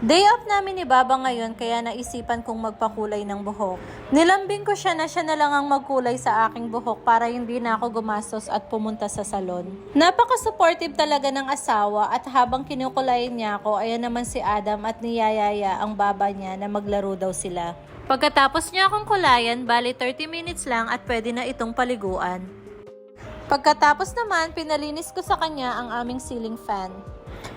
Day off namin ni Baba ngayon kaya naisipan kong magpakulay ng buhok. Nilambing ko siya na lang ang magkulay sa aking buhok para hindi na ako gumastos at pumunta sa salon. Napaka-supportive talaga ng asawa at habang kinukulayan niya ako, ayan naman si Adam at niyayaya ang baba niya na maglaro daw sila. Pagkatapos niya akong kulayan, bali 30 minutes lang at pwede na itong paliguan. Pagkatapos naman, pinalinis ko sa kanya ang aming ceiling fan.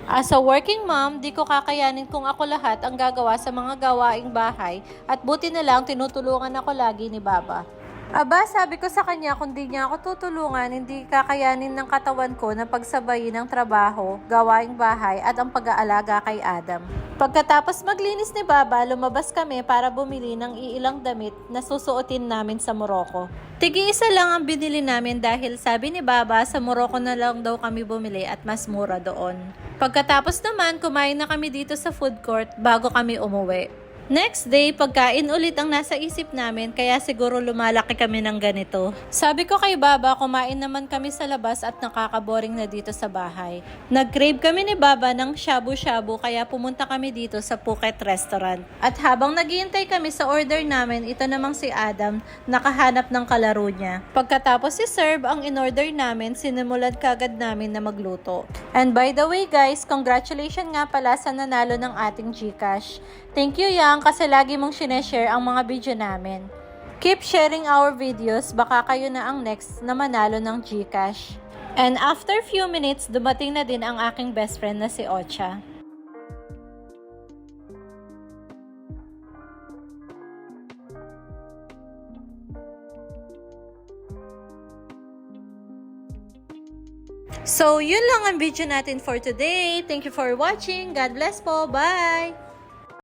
As a working mom, di ko kakayanin kung ako lahat ang gagawa sa mga gawaing bahay at buti na lang tinutulungan ako lagi ni Baba. Aba, sabi ko sa kanya kung di niya ako tutulungan, hindi kakayanin ng katawan ko na pagsabayin ng trabaho, gawaing bahay at ang pag-aalaga kay Adam. Pagkatapos maglinis ni Baba, lumabas kami para bumili ng iilang damit na susuotin namin sa Morocco. Tigi-isa lang ang binili namin dahil sabi ni Baba sa Morocco na lang daw kami bumili at mas mura doon. Pagkatapos naman, kumain na kami dito sa food court bago kami umuwi. Next day, pagkain ulit ang nasa isip namin kaya siguro lumalaki kami ng ganito. Sabi ko kay Baba, kumain naman kami sa labas at nakakaboring na dito sa bahay. Nag-crave kami ni Baba ng shabu-shabu kaya pumunta kami dito sa Phuket Restaurant. At habang naghihintay kami sa order namin, ito namang si Adam, nakahanap ng kalaro niya. Pagkatapos i-serve ang in-order namin, sinimulan kagad namin na magluto. And by the way guys, congratulations nga pala sa nanalo ng ating GCash. Thank you Yang kasi lagi mong sineshare ang mga video namin. Keep sharing our videos, baka kayo na ang next na manalo ng GCash. And after few minutes, dumating na din ang aking best friend na si Ocha. So, yun lang ang video natin for today. Thank you for watching. God bless po. Bye!